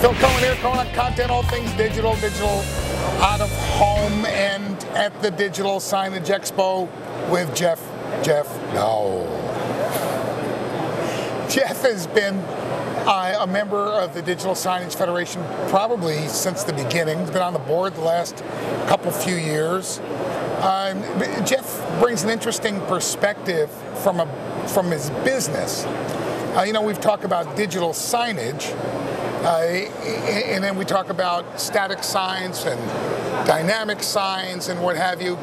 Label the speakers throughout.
Speaker 1: Phil Cohen here, Cohen on Content, all things digital, out of home and at the Digital Signage Expo with Jeff Dowell. Jeff has been a member of the Digital Signage Federation probably since the beginning. He's been on the board the last few years. Jeff brings an interesting perspective from his business. We've talked about digital signage, and then we talk about static signs and dynamic signs and what have you.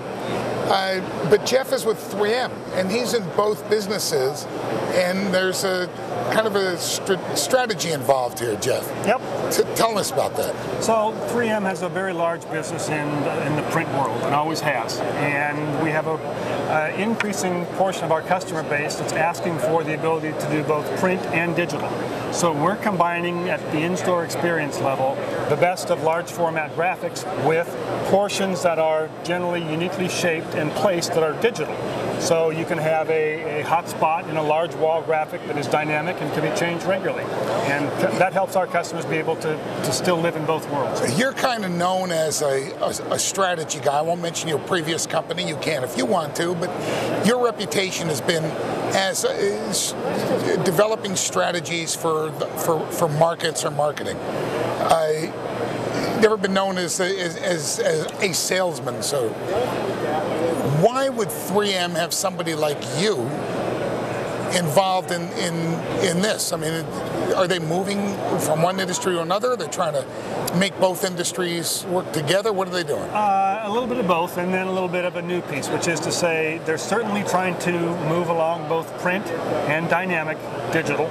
Speaker 1: But Jeff is with 3M, and he's in both businesses, and there's a kind of a strategy involved here, Jeff.
Speaker 2: Yep.
Speaker 1: Tell us about that.
Speaker 2: So 3M has a very large business in the print world, and always has. And we have an increasing portion of our customer base that's asking for the ability to do both print and digital. So we're combining at the in-store experience level the best of large format graphics with portions that are generally uniquely shaped and placed that are digital. So you can have a hot spot in a large wall graphic that is dynamic and can be changed regularly. And that helps our customers be able to still live in both worlds.
Speaker 1: You're kind of known as a strategy guy. I won't mention your previous company. You can if you want to, but your reputation has been as developing strategies for markets or marketing. Never been known as a salesman. So why would 3M have somebody like you involved in this? I mean, are they moving from one industry to another? They're trying to make both industries work together? What are they doing?
Speaker 2: A little bit of both, and then a little bit of a new piece, which is to say they're certainly trying to move along both print and dynamic digital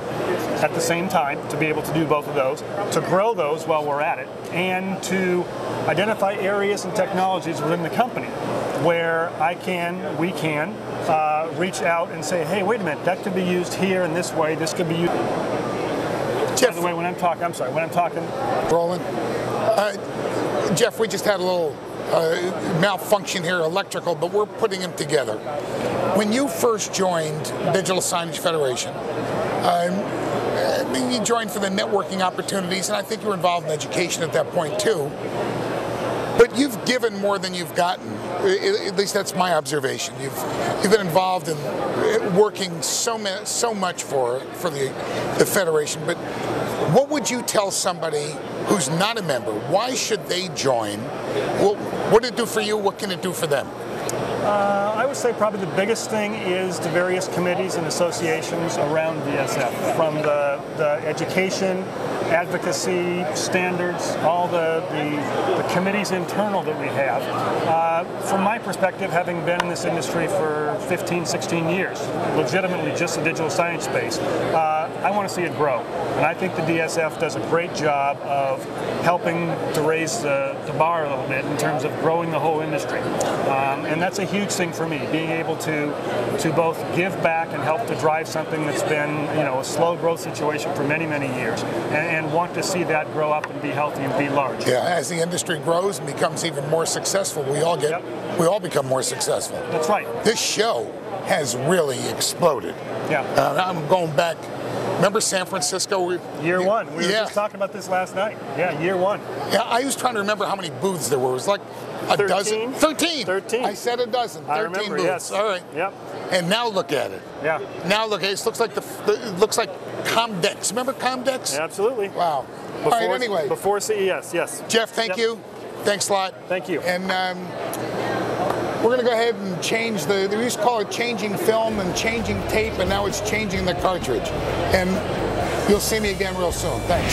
Speaker 2: at the same time, to be able to do both of those, to grow those while we're at it, and to identify areas and technologies within the company where we can reach out and say, hey, wait a minute, that could be used here in this way, this could be used. Jeff, by the way, when I'm talking.
Speaker 1: Rolling. Jeff, we just had a little malfunction here, electrical, but we're putting them together. When you first joined Digital Signage Federation, you joined for the networking opportunities, and I think you were involved in education at that point too. But you've given more than you've gotten. At least that's my observation. You've been involved in working so much for the Federation. But what would you tell somebody who's not a member? Why should they join? What did it do for you? What can it do for them?
Speaker 2: I would say probably the biggest thing is the various committees and associations around DSF, from the education, advocacy, standards, all the committees internal that we have. From my perspective, having been in this industry for 15, 16 years, legitimately just the digital signage space, I want to see it grow. And I think the DSF does a great job of helping to raise the bar a little bit in terms of growing the whole industry. And that's a huge thing for me, being able to both give back and help to drive something that's been a slow growth situation for many, many years, and want to see that grow up and be healthy and be large. Yeah,
Speaker 1: as the industry grows and becomes even more successful, we all become more successful.
Speaker 2: That's right.
Speaker 1: This show has really exploded.
Speaker 2: Yeah.
Speaker 1: I'm going back. Remember San Francisco?
Speaker 2: Year one. We were just talking about this last night. Yeah, year one.
Speaker 1: Yeah, I was trying to remember how many booths there were. It was like a
Speaker 2: 13?
Speaker 1: dozen. 13.
Speaker 2: 13.
Speaker 1: I said a dozen. 13
Speaker 2: I remember,
Speaker 1: booths.
Speaker 2: yes.
Speaker 1: All right.
Speaker 2: Yep.
Speaker 1: And now look at it.
Speaker 2: Yeah.
Speaker 1: Now look at it. It looks like it looks like Comdex. Remember Comdex?
Speaker 2: Absolutely.
Speaker 1: Wow.
Speaker 2: Before,
Speaker 1: all right. Anyway.
Speaker 2: Before CES. Yes.
Speaker 1: Jeff, thank you. Thanks a lot.
Speaker 2: Thank you.
Speaker 1: And we're going to go ahead and change they used to call it changing film and changing tape, and now it's changing the cartridge. And you'll see me again real soon. Thanks.